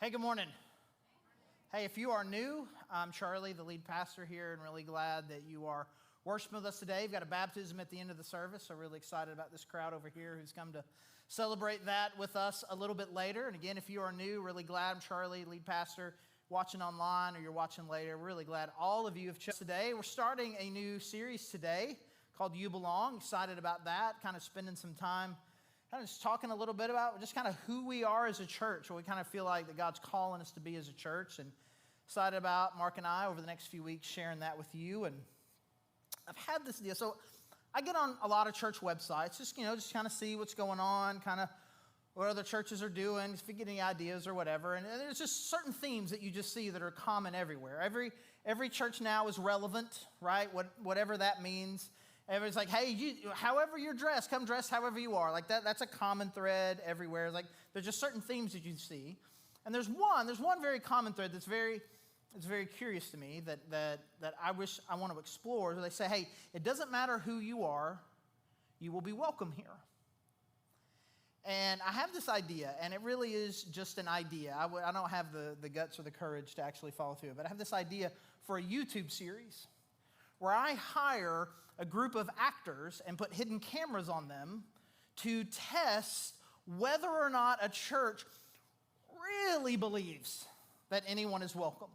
Hey, good morning. Hey, if you are new, I'm Charlie, the lead pastor here, and really glad that you are worshiping with us today. We've got a baptism at the end of the service, so really excited about this crowd over here who's come to celebrate that with us a little bit later. And again, if you are new, really glad. I'm Charlie, lead pastor, watching online or you're watching later. We're really glad all of you have chosen today. We're starting a new series today called You Belong. Excited about that, kind of spending some time kind of just talking a little bit about just kind of who we are as a church, what we kind of feel like that God's calling us to be as a church, and excited about Mark and I over the next few weeks sharing that with you. And I've had this deal. So I get on a lot of church websites, just kind of see what's going on, kind of what other churches are doing, if you get any ideas or whatever. And there's just certain themes that you just see that are common everywhere. Every church now is relevant, right? Whatever that means. Everybody's like, hey, however you're dressed, come dress however you are. Like that's a common thread everywhere. Like there's just certain themes that you see. And there's one very common thread that's very curious to me that I want to explore. They say, hey, it doesn't matter who you are, you will be welcome here. And I have this idea, and it really is just an idea. I don't have the guts or the courage to actually follow through it, but I have this idea for a YouTube series where I hire a group of actors and put hidden cameras on them to test whether or not a church really believes that anyone is welcome.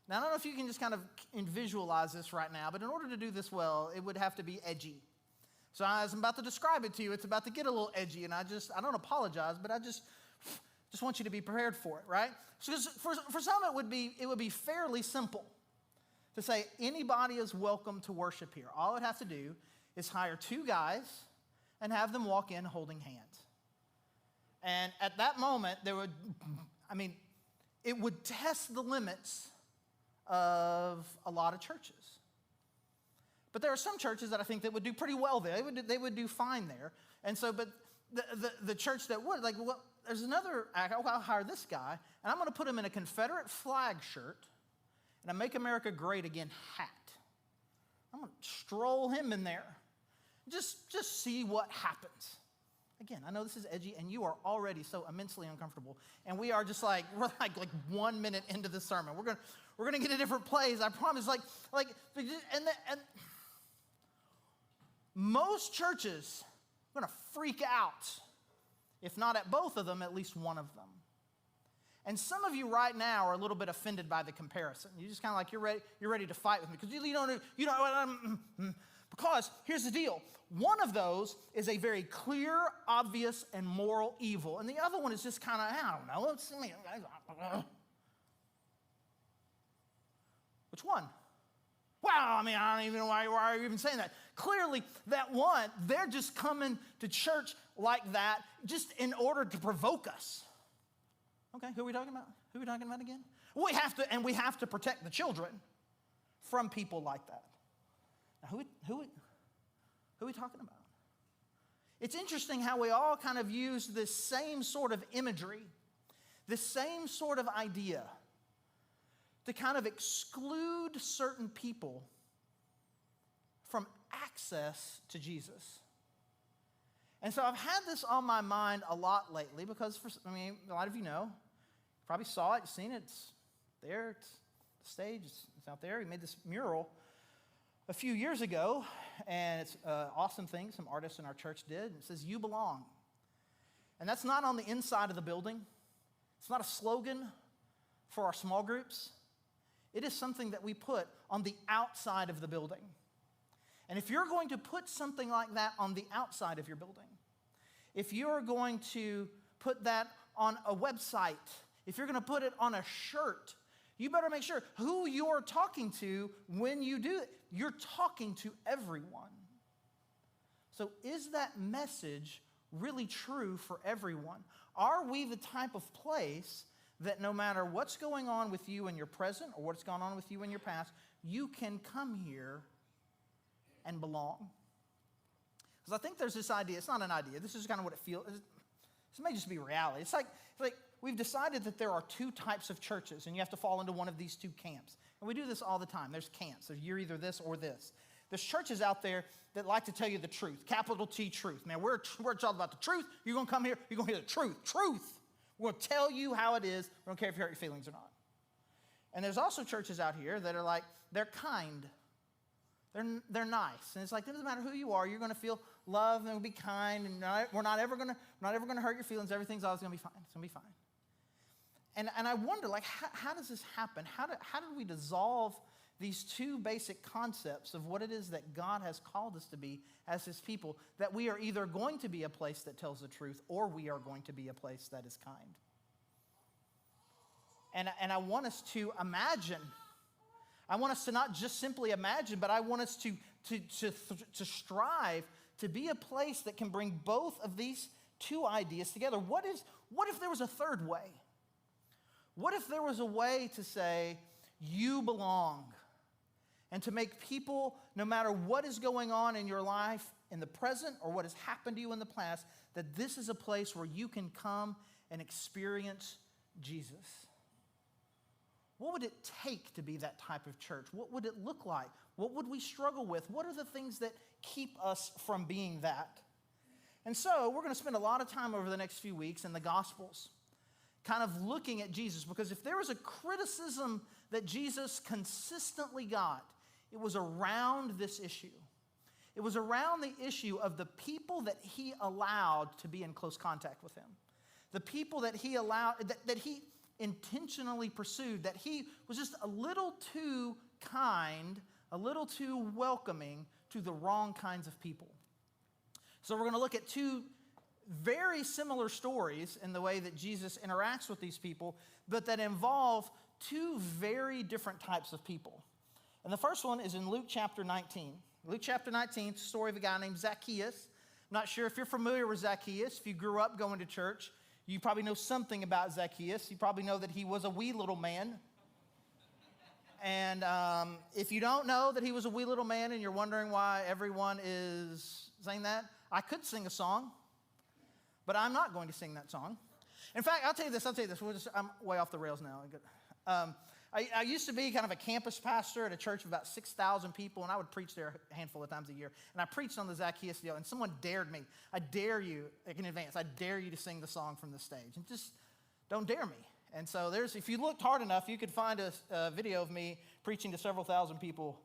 Now, I don't know if you can just kind of visualize this right now, but in order to do this well, it would have to be edgy. So as I'm about to describe it to you, it's about to get a little edgy, and I don't apologize, but I just want you to be prepared for it, right? So for some, it would be fairly simple to say anybody is welcome to worship here. All it has to do is hire two guys and have them walk in holding hands. And at that moment, it would test the limits of a lot of churches. But there are some churches that I think that would do pretty well there. They would do fine there. And so, but the church that would, there's another act. I'll hire this guy, and I'm going to put him in a Confederate flag shirt and a Make America Great Again hat. I'm going to stroll him in there. Just see what happens. Again, I know this is edgy, and you are already so immensely uncomfortable. And we're like 1 minute into the sermon. We're gonna get a different place. I promise. And most churches are gonna freak out, if not at both of them, at least one of them. And some of you right now are a little bit offended by the comparison. You just kind of like you're ready to fight with me because you don't. Because here's the deal. One of those is a very clear, obvious, and moral evil. And the other one is just kind of, I don't know. Which one? Well, I don't even know why are you even saying that. Clearly, that one, they're just coming to church like that just in order to provoke us. Okay, who are we talking about? Who are we talking about again? We have to protect the children from people like that. Now, who are we talking about? It's interesting how we all kind of use this same sort of imagery, this same sort of idea to kind of exclude certain people from access to Jesus. And so I've had this on my mind a lot lately because, a lot of you know, you probably saw it, you've seen it, it's there, it's the stage, it's out there. We made this mural a few years ago, and it's an awesome thing some artists in our church did. It says, "You belong." And that's not on the inside of the building. It's not a slogan for our small groups. It is something that we put on the outside of the building. And if you're going to put something like that on the outside of your building, if you're going to put that on a website, if you're going to put it on a shirt, you better make sure who you're talking to when you do it. You're talking to everyone. So is that message really true for everyone? Are we the type of place that no matter what's going on with you in your present or what's gone on with you in your past, you can come here and belong? Because I think there's this idea. It's not an idea. This is kind of what it feels. This may just be reality. It's like we've decided that there are two types of churches, and you have to fall into one of these two camps. And we do this all the time. There's camps. You're either this or this. There's churches out there that like to tell you the truth, capital T, truth. Man, we're all about the truth. You're going to come here, you're going to hear the truth. Truth. We'll tell you how it is. We don't care if you hurt your feelings or not. And there's also churches out here that are like, they're kind. They're nice. And it's like, it doesn't matter who you are. You're going to feel love and be kind. And we're not ever going to hurt your feelings. Everything's always going to be fine. It's going to be fine. And I wonder, like, how does this happen? How do we dissolve these two basic concepts of what it is that God has called us to be as his people, that we are either going to be a place that tells the truth or we are going to be a place that is kind? And I want us to imagine. I want us to not just simply imagine, but I want us to strive to be a place that can bring both of these two ideas together. What if there was a third way? What if there was a way to say, you belong, and to make people, no matter what is going on in your life in the present or what has happened to you in the past, that this is a place where you can come and experience Jesus? What would it take to be that type of church? What would it look like? What would we struggle with? What are the things that keep us from being that? And so we're going to spend a lot of time over the next few weeks in the Gospels, kind of looking at Jesus, because if there was a criticism that Jesus consistently got, it was around this issue. It was around the issue of the people that he allowed to be in close contact with him. The people that he allowed, that he intentionally pursued, that he was just a little too kind, a little too welcoming to the wrong kinds of people. So we're going to look at two very similar stories in the way that Jesus interacts with these people, but that involve two very different types of people. And the first one is in Luke chapter 19. Luke chapter 19, it's the story of a guy named Zacchaeus. I'm not sure if you're familiar with Zacchaeus. If you grew up going to church, you probably know something about Zacchaeus. You probably know that he was a wee little man. And if you don't know that he was a wee little man and you're wondering why everyone is saying that, I could sing a song, but I'm not going to sing that song. In fact, I'll tell you this. I'm way off the rails now. I used to be kind of a campus pastor at a church of about 6,000 people, and I would preach there a handful of times a year. And I preached on the Zacchaeus deal, and someone dared me. I dare you, in advance, I dare you to sing the song from the stage. And just don't dare me. And so if you looked hard enough, you could find a video of me preaching to several thousand people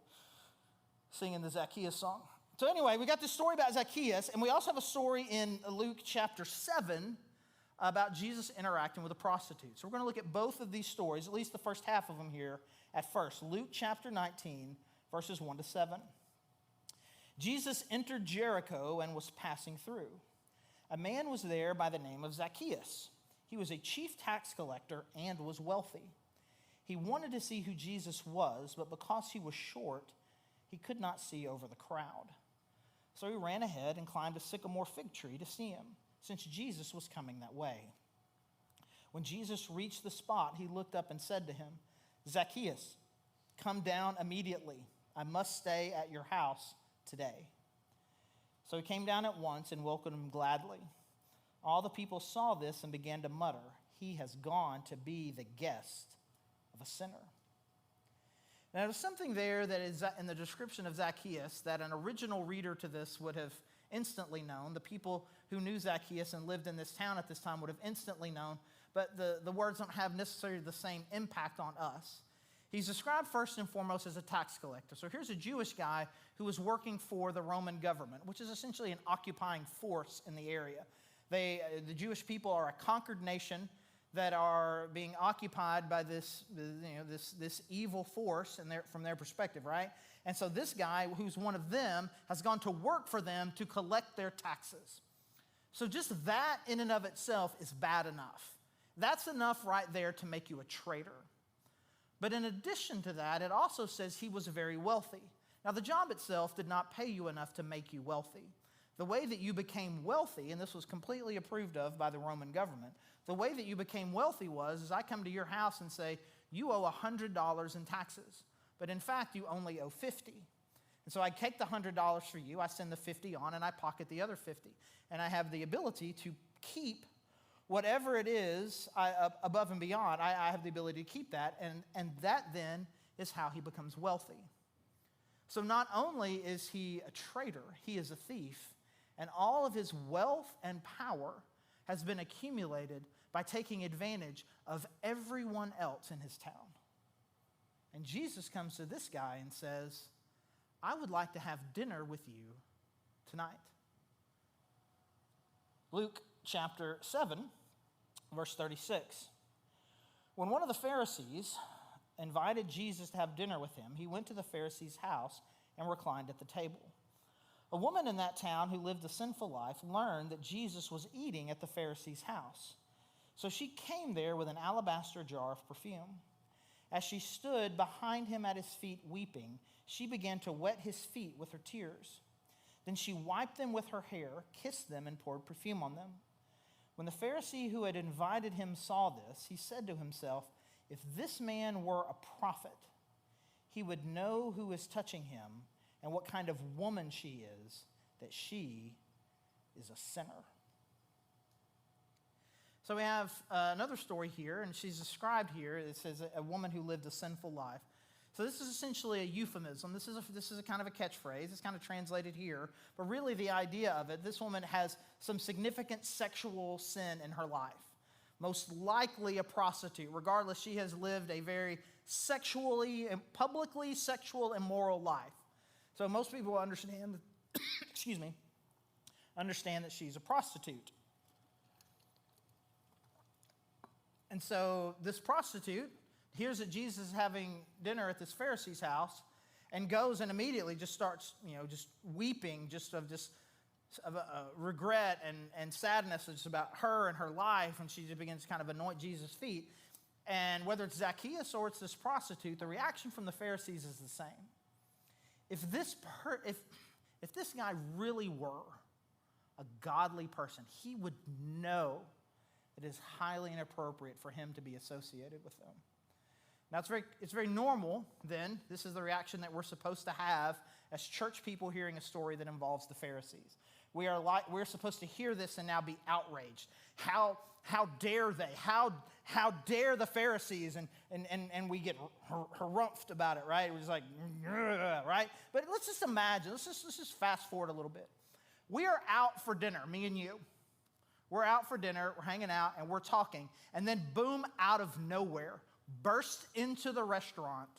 singing the Zacchaeus song. So anyway, we got this story about Zacchaeus, and we also have a story in Luke chapter 7 about Jesus interacting with a prostitute. So we're going to look at both of these stories, at least the first half of them here at first. Luke chapter 19, verses 1 to 7. Jesus entered Jericho and was passing through. A man was there by the name of Zacchaeus. He was a chief tax collector and was wealthy. He wanted to see who Jesus was, but because he was short, he could not see over the crowd. So he ran ahead and climbed a sycamore fig tree to see him, since Jesus was coming that way. When Jesus reached the spot, he looked up and said to him, "Zacchaeus, come down immediately. I must stay at your house today." So he came down at once and welcomed him gladly. All the people saw this and began to mutter, "He has gone to be the guest of a sinner." Now, there's something there that is in the description of Zacchaeus that an original reader to this would have instantly known. The people who knew Zacchaeus and lived in this town at this time would have instantly known, but the words don't have necessarily the same impact on us. He's described first and foremost as a tax collector. So here's a Jewish guy who was working for the Roman government, which is essentially an occupying force in the area. The Jewish people are a conquered nation that are being occupied by this evil force from their perspective, right? And so this guy, who's one of them, has gone to work for them to collect their taxes. So just that in and of itself is bad enough. That's enough right there to make you a traitor. But in addition to that, it also says he was very wealthy. Now, the job itself did not pay you enough to make you wealthy. The way that you became wealthy, and this was completely approved of by the Roman government, the way that you became wealthy is I come to your house and say, you owe $100 in taxes, but in fact, you only owe $50. And so I take the $100 for you, I send the $50 on, and I pocket the other $50. And I have the ability to keep whatever it is above and beyond. I have the ability to keep that, and that then is how he becomes wealthy. So not only is he a traitor, he is a thief, and all of his wealth and power has been accumulated by taking advantage of everyone else in his town. And Jesus comes to this guy and says, I would like to have dinner with you tonight. Luke chapter 7, verse 36. When one of the Pharisees invited Jesus to have dinner with him, he went to the Pharisee's house and reclined at the table. A woman in that town who lived a sinful life learned that Jesus was eating at the Pharisee's house. So she came there with an alabaster jar of perfume. As she stood behind him at his feet weeping, she began to wet his feet with her tears. Then she wiped them with her hair, kissed them, and poured perfume on them. When the Pharisee who had invited him saw this, he said to himself, if this man were a prophet, he would know who is touching him and what kind of woman she is, that she is a sinner. So we have another story here, and she's described here. It says a woman who lived a sinful life. So this is essentially a euphemism. This is a kind of a catchphrase. It's kind of translated here. But really the idea of it, this woman has some significant sexual sin in her life. Most likely a prostitute. Regardless, she has lived a very publicly sexual, immoral life. So most people understand, understand that she's a prostitute. And so this prostitute hears that Jesus is having dinner at this Pharisee's house and goes and immediately just starts, just weeping just of regret and sadness just about her and her life. And she just begins to kind of anoint Jesus' feet. And whether it's Zacchaeus or it's this prostitute, the reaction from the Pharisees is the same. If this guy really were a godly person, he would know it is highly inappropriate for him to be associated with them. Now, it's very normal, then. This is the reaction that we're supposed to have as church people hearing a story that involves the Pharisees. We're supposed to hear this and now be outraged. How dare they? How dare the Pharisees? And we get harumphed about it, right? It was like, right? But let's just imagine. Let's just fast forward a little bit. We are out for dinner, me and you. We're out for dinner, we're hanging out, and we're talking. And then boom, out of nowhere, burst into the restaurant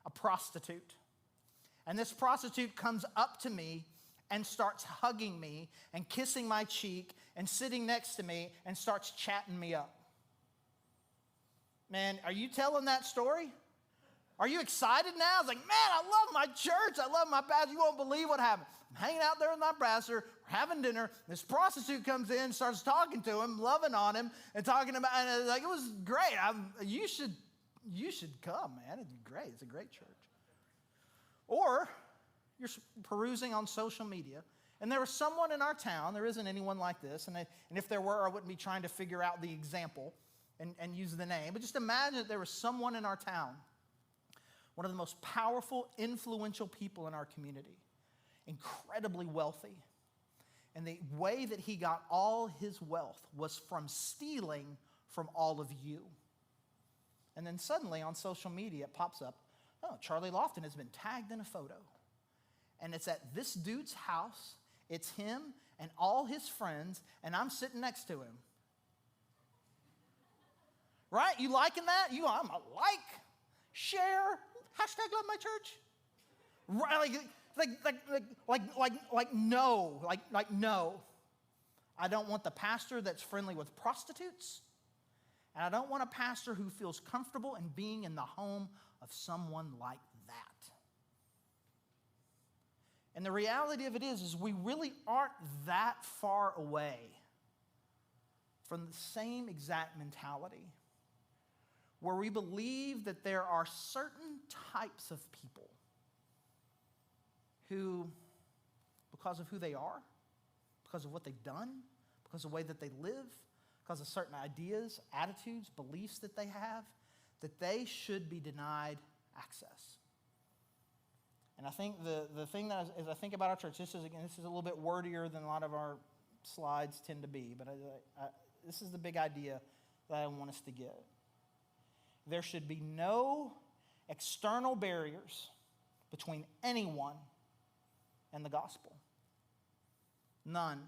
a prostitute. And this prostitute comes up to me and starts hugging me and kissing my cheek and sitting next to me and starts chatting me up. Man, are you telling that story? Are you excited now? It's like, man, I love my church. I love my pastor. You won't believe what happened. I'm hanging out there with my pastor. We're having dinner. This prostitute comes in, starts talking to him, loving on him, and talking about, and it was great. You should come, man. It's great. It's a great church. Or you're perusing on social media, and there was someone in our town. There isn't anyone like this, and if there were, I wouldn't be trying to figure out the example and use the name. But just imagine that there was someone in our town, one of the most powerful, influential people in our community, incredibly wealthy. And the way that he got all his wealth was from stealing from all of you. And then suddenly on social media it pops up, oh, Charlie Lofton has been tagged in a photo. And it's at this dude's house. It's him and all his friends, and I'm sitting next to him. Right? You liking that? I'm a like, share, hashtag love my church. Right? No. I don't want the pastor that's friendly with prostitutes. And I don't want a pastor who feels comfortable in being in the home of someone like that. And the reality of it is we really aren't that far away from the same exact mentality where we believe that there are certain types of people who, because of who they are, because of what they've done, because of the way that they live, because of certain ideas, attitudes, beliefs that they have, that they should be denied access. And I think the thing that as I think about our church, this is a little bit wordier than a lot of our slides tend to be, but this is the big idea that I want us to get. There should be no external barriers between anyone and the gospel. None.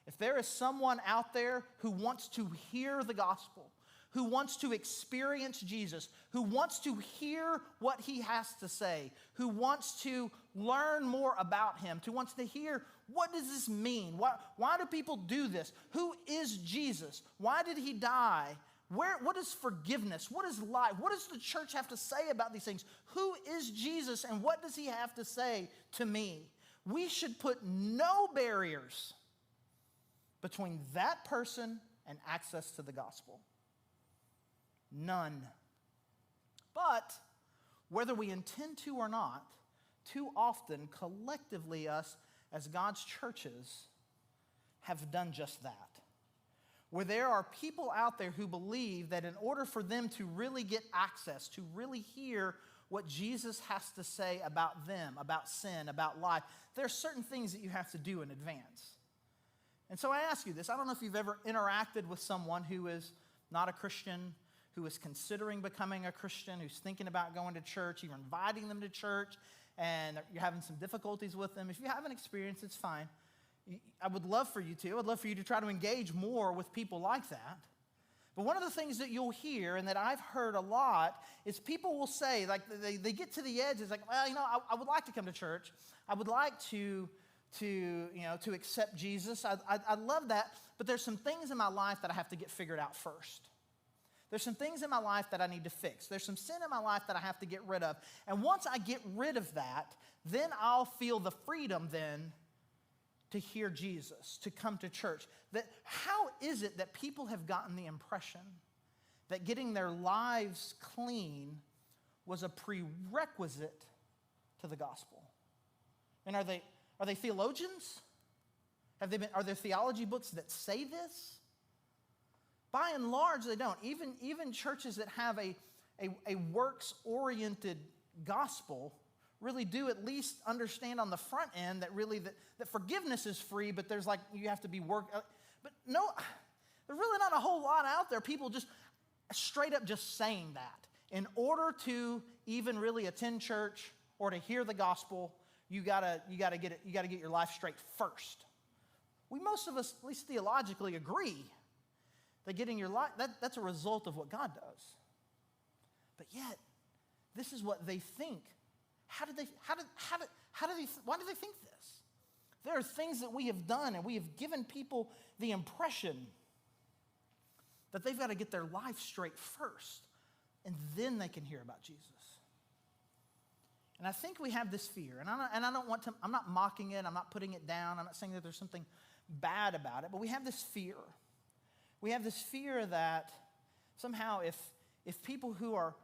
If there is someone out there who wants to hear the gospel, who wants to experience Jesus, who wants to hear what he has to say, who wants to learn more about him, who wants to hear, what does this mean? Why do people do this? Who is Jesus? Why did he die? What is forgiveness? What is life? What does the church have to say about these things? Who is Jesus and what does he have to say to me? We should put no barriers between that person and access to the gospel. None. But whether we intend to or not, too often, collectively, us as God's churches have done just that. Where there are people out there who believe that in order for them to really get access, to really hear what Jesus has to say about them, about sin, about life, there are certain things that you have to do in advance. And so I ask you this. I don't know if you've ever interacted with someone who is not a Christian, who is considering becoming a Christian, who's thinking about going to church, you're inviting them to church, and you're having some difficulties with them. If you haven't experienced, it's fine. I would love for you to. I would love for you to try to engage more with people like that. But one of the things that you'll hear, and that I've heard a lot, is people will say, like, they get to the edge, it's like, well, I would like to come to church. I would like to accept Jesus. I love that, but there's some things in my life that I have to get figured out first. There's some things in my life that I need to fix. There's some sin in my life that I have to get rid of. And once I get rid of that, then I'll feel the freedom then to hear Jesus, to come to church. That how is it that people have gotten the impression that getting their lives clean was a prerequisite to the gospel? And are they theologians? Are there theology books that say this? By and large, they don't. Even churches that have a works-oriented gospel really do at least understand on the front end that really that forgiveness is free, but there's like, you have to be but no, there's really not a whole lot out there. People just straight up just saying that. In order to even really attend church or to hear the gospel, you gotta get your life straight first. Most of us, at least theologically, agree that getting your life, that's a result of what God does. But yet, this is what they think. Why do they think this? There are things that we have done, and we have given people the impression that they've got to get their life straight first, and then they can hear about Jesus. And I think we have this fear, and I don't want to, I'm not mocking it, I'm not putting it down, I'm not saying that there's something bad about it, but we have this fear. We have this fear that somehow if people who are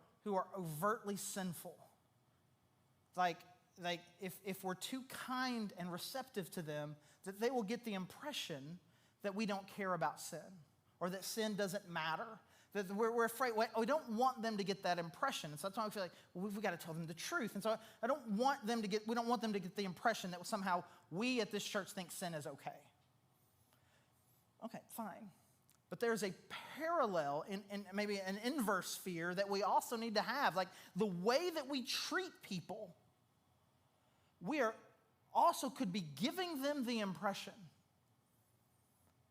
overtly sinful, like if we're too kind and receptive to them, that they will get the impression that we don't care about sin, or that sin doesn't matter, that we're afraid. We don't want them to get that impression. And so that's why I feel like, well, we've got to tell them the truth. And so we don't want them to get the impression that somehow we at this church think sin is okay. Okay, fine. But there's a parallel and maybe an inverse fear that we also need to have. Like the way that we treat people, we are also could be giving them the impression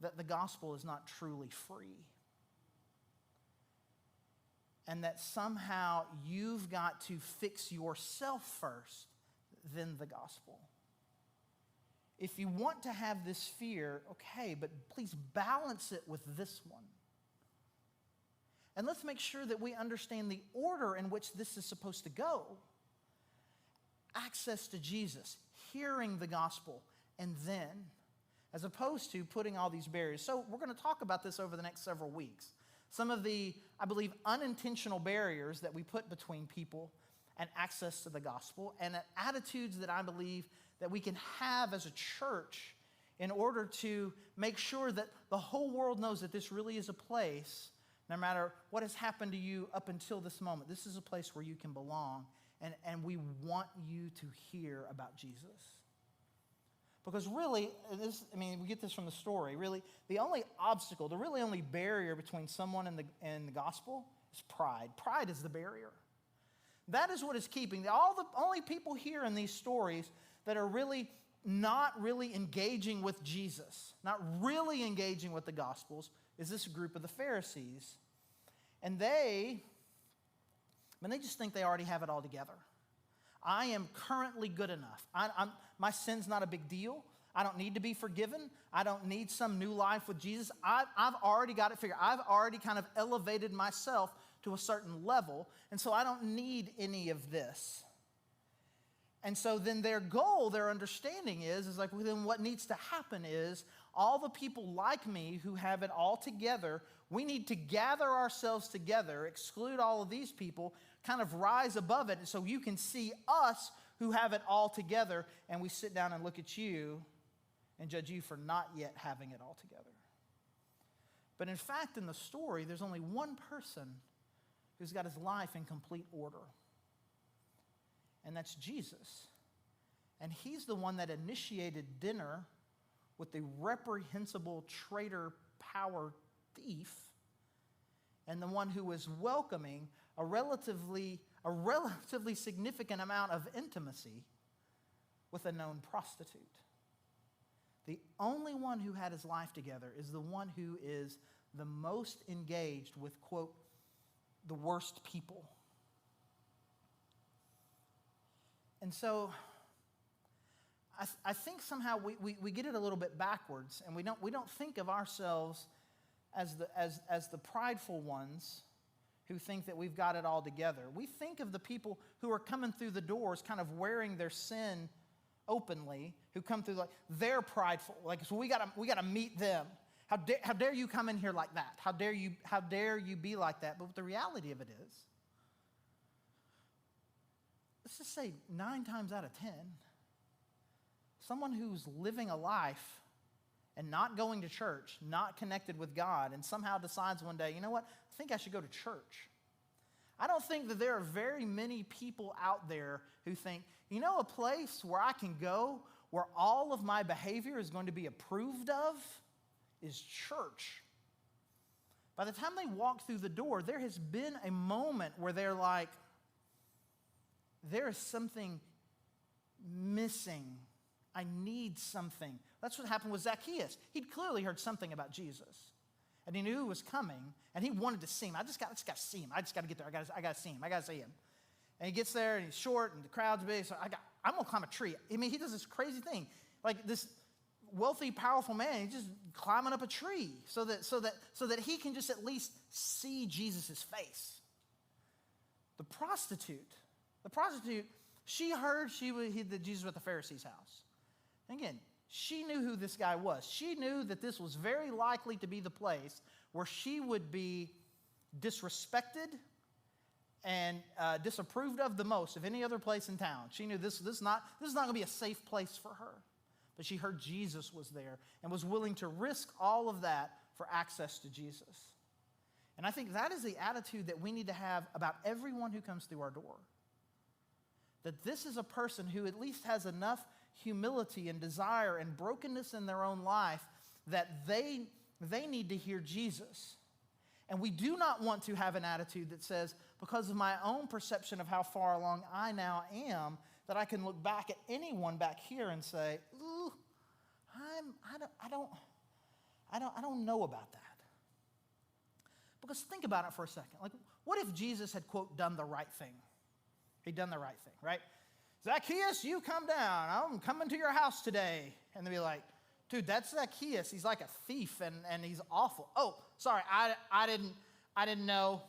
that the gospel is not truly free. And that somehow you've got to fix yourself first, then the gospel. If you want to have this fear, okay, but please balance it with this one. And let's make sure that we understand the order in which this is supposed to go. Access to Jesus, hearing the gospel, and then, as opposed to putting all these barriers. So we're going to talk about this over the next several weeks. Some of the, I believe, unintentional barriers that we put between people and access to the gospel, and attitudes that I believe that we can have as a church in order to make sure that the whole world knows that this really is a place, no matter what has happened to you up until this moment, this is a place where you can belong, and we want you to hear about Jesus. Because really, we get this from the story, really, the only obstacle, the really only barrier between someone and the gospel is pride. Pride is the barrier. That is what is keeping. The only people here in these stories that are really not really engaging with Jesus, not really engaging with the Gospels, is this group of the Pharisees. And they just think they already have it all together. I am currently good enough. My sin's not a big deal. I don't need to be forgiven. I don't need some new life with Jesus. I've already got it figured. I've already kind of elevated myself to a certain level, and so I don't need any of this. And so then their goal, their understanding is like, well, then what needs to happen is all the people like me who have it all together, we need to gather ourselves together, exclude all of these people, kind of rise above it, so you can see us who have it all together, and we sit down and look at you and judge you for not yet having it all together. But in fact, in the story, there's only one person who's got his life in complete order. And that's Jesus. And he's the one that initiated dinner with the reprehensible traitor power thief, and the one who was welcoming a relatively significant amount of intimacy with a known prostitute. The only one who had his life together is the one who is the most engaged with, quote, the worst people. And so I think somehow we get it a little bit backwards, and we don't think of ourselves as the prideful ones who think that we've got it all together. We think of the people who are coming through the doors kind of wearing their sin openly, who come through like they're prideful. Like, so we gotta meet them. How dare you come in here like that? How dare you be like that? But the reality of it is, let's just say 9 times out of 10, someone who's living a life and not going to church, not connected with God, and somehow decides one day, you know what, I think I should go to church. I don't think that there are very many people out there who think, you know, a place where I can go where all of my behavior is going to be approved of is church. By the time they walk through the door, there has been a moment where they're like, there is something missing. I need something. That's what happened with Zacchaeus. He'd clearly heard something about Jesus, and he knew he was coming, and he wanted to see him. I just got to see him. I just got to get there. I got to see him. I got to see him. And he gets there, and he's short, and the crowd's big. So I'm going to climb a tree. I mean, he does this crazy thing. Like this wealthy, powerful man, he's just climbing up a tree so that he can just at least see Jesus' face. The prostitute, she heard that Jesus was at the Pharisee's house. And again, she knew who this guy was. She knew that this was very likely to be the place where she would be disrespected and disapproved of the most of any other place in town. She knew this is not going to be a safe place for her. But she heard Jesus was there and was willing to risk all of that for access to Jesus. And I think that is the attitude that we need to have about everyone who comes through our door. That this is a person who at least has enough humility and desire and brokenness in their own life that they need to hear Jesus. And we do not want to have an attitude that says, because of my own perception of how far along I now am, that I can look back at anyone back here and say, ooh, I don't know about that. Because think about it for a second. Like, what if Jesus had, quote, done the right thing? He'd done the right thing, right? Zacchaeus, you come down. I'm coming to your house today. And they'd be like, dude, that's Zacchaeus. He's like a thief and he's awful. Oh, sorry, I didn't know.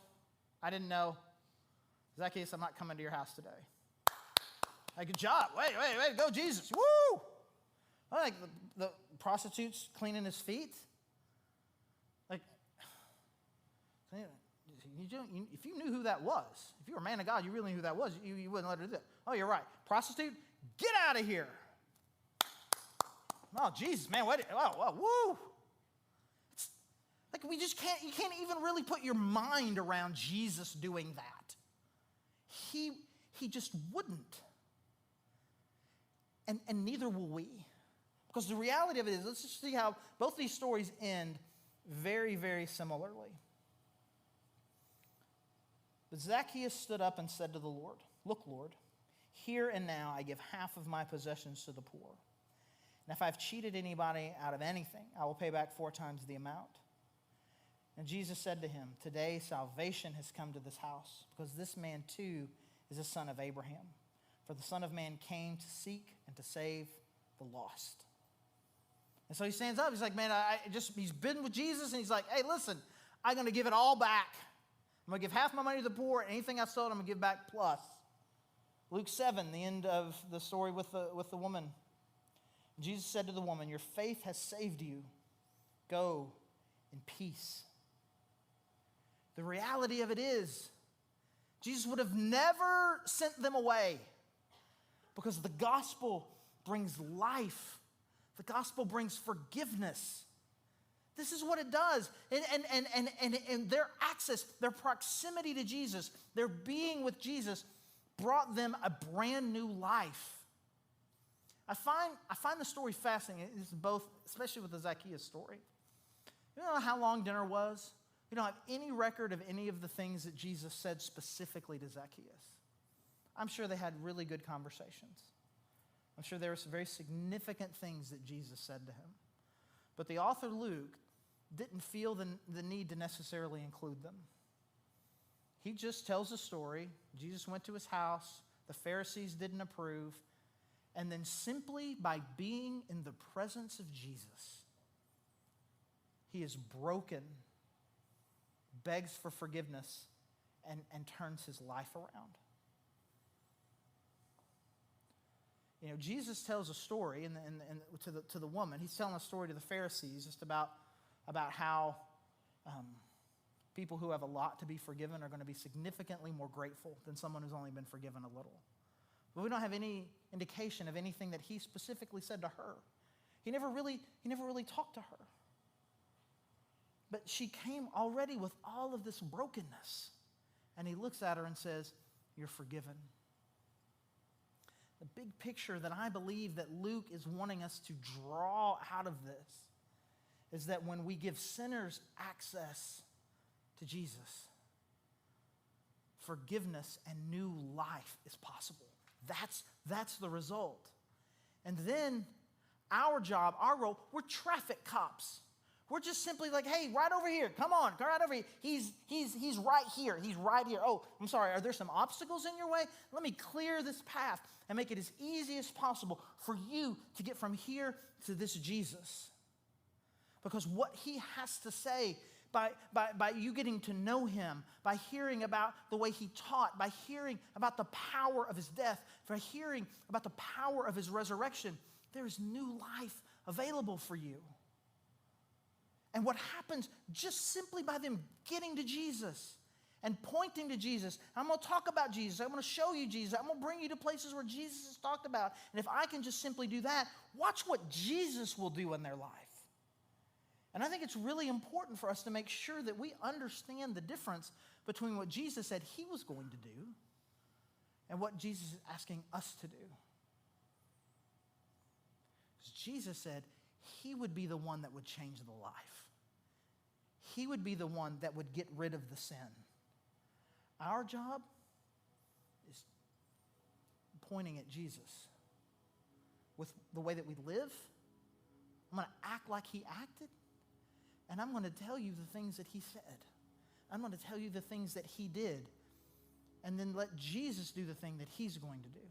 Zacchaeus, I'm not coming to your house today. Like, good job. Way to go, Jesus. Woo! Like the prostitutes cleaning his feet. Like, if you knew who that was, if you were a man of God, you really knew who that was, you wouldn't let her do that. Oh, you're right. Prostitute, get out of here. Oh, Jesus, man, woo. It's like you can't even really put your mind around Jesus doing that. He just wouldn't. And neither will we. Because the reality of it is, let's just see how both these stories end very, very similarly. But Zacchaeus stood up and said to the Lord, look, Lord, here and now I give half of my possessions to the poor. And if I've cheated anybody out of anything, I will pay back 4 times the amount. And Jesus said to him, today salvation has come to this house, because this man too is a son of Abraham. For the Son of Man came to seek and to save the lost. And so he stands up. He's like, man, he's been with Jesus, and he's like, hey, listen, I'm going to give it all back. I'm going to give half my money to the poor, and anything I sold, I'm going to give back plus. Luke 7, the end of the story with the woman. Jesus said to the woman, your faith has saved you. Go in peace. The reality of it is, Jesus would have never sent them away, because the gospel brings life. The gospel brings forgiveness. This is what it does. And their access, their proximity to Jesus, their being with Jesus, brought them a brand new life. I find the story fascinating. It's both, especially with the Zacchaeus story. You don't know how long dinner was. You don't have any record of any of the things that Jesus said specifically to Zacchaeus. I'm sure they had really good conversations. I'm sure there were some very significant things that Jesus said to him. But the author Luke didn't feel the need to necessarily include them. He just tells a story. Jesus went to his house. The Pharisees didn't approve. And then simply by being in the presence of Jesus, he is broken, begs for forgiveness, and turns his life around. You know, Jesus tells a story to the woman. He's telling a story to the Pharisees just about how people who have a lot to be forgiven are going to be significantly more grateful than someone who's only been forgiven a little. But we don't have any indication of anything that he specifically said to her. He never really talked to her. But she came already with all of this brokenness. And he looks at her and says, you're forgiven. The big picture that I believe that Luke is wanting us to draw out of this is that when we give sinners access to Jesus, forgiveness and new life is possible. That's the result. And then our job, our role, we're traffic cops. We're just simply like, hey, right over here. Come on, go right over here. He's right here. He's right here. Oh, I'm sorry. Are there some obstacles in your way? Let me clear this path and make it as easy as possible for you to get from here to this Jesus. Because what he has to say by you getting to know him, by hearing about the way he taught, by hearing about the power of his death, by hearing about the power of his resurrection, there is new life available for you. And what happens just simply by them getting to Jesus and pointing to Jesus. I'm going to talk about Jesus. I'm going to show you Jesus. I'm going to bring you to places where Jesus is talked about. And if I can just simply do that, watch what Jesus will do in their life. And I think it's really important for us to make sure that we understand the difference between what Jesus said he was going to do and what Jesus is asking us to do. Because Jesus said he would be the one that would change the life. He would be the one that would get rid of the sin. Our job is pointing at Jesus. With the way that we live, I'm going to act like he acted, and I'm going to tell you the things that he said. I'm going to tell you the things that he did, and then let Jesus do the thing that he's going to do.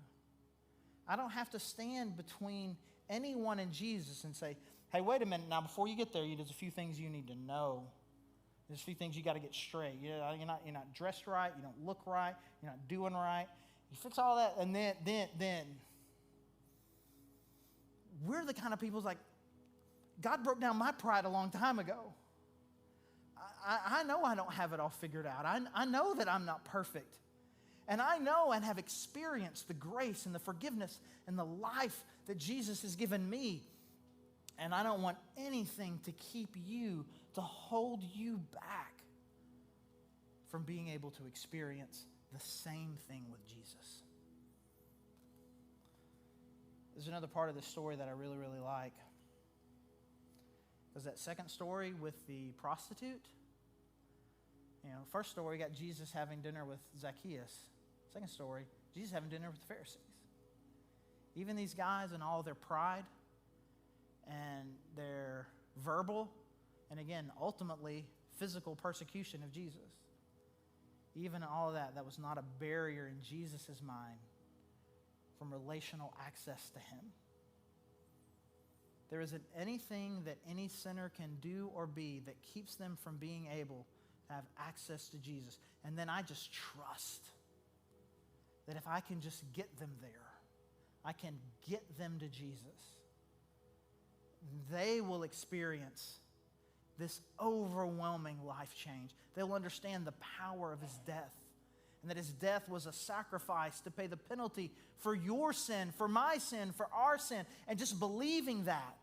I don't have to stand between anyone and Jesus and say, hey, wait a minute, now before you get there, there's a few things you need to know. There's a few things you got to get straight. You're not dressed right. You don't look right. You're not doing right. You fix all that, and then we're the kind of people who's like, God broke down my pride a long time ago. I know I don't have it all figured out. I know that I'm not perfect. And I know and have experienced the grace and the forgiveness and the life that Jesus has given me. And I don't want anything to keep you, to hold you back from being able to experience the same thing with Jesus. There's another part of this story that I really, really like. There's that second story with the prostitute. First story, got Jesus having dinner with Zacchaeus. Second story, Jesus having dinner with the Pharisees. Even these guys and all their pride, and their verbal, and again, ultimately, physical persecution of Jesus. Even all of that was not a barrier in Jesus' mind from relational access to him. There isn't anything that any sinner can do or be that keeps them from being able to have access to Jesus. And then I just trust that if I can just get them there, I can get them to Jesus, they will experience this overwhelming life change. They'll understand the power of his death, and that his death was a sacrifice to pay the penalty for your sin, for my sin, for our sin. And just believing that,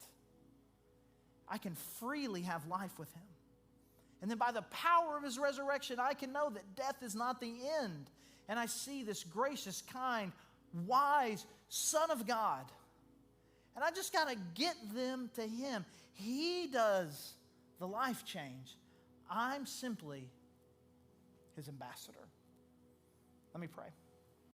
I can freely have life with him. And then by the power of his resurrection, I can know that death is not the end. And I see this gracious, kind, wise Son of God. And I just got to get them to him. He does the life change. I'm simply his ambassador. Let me pray.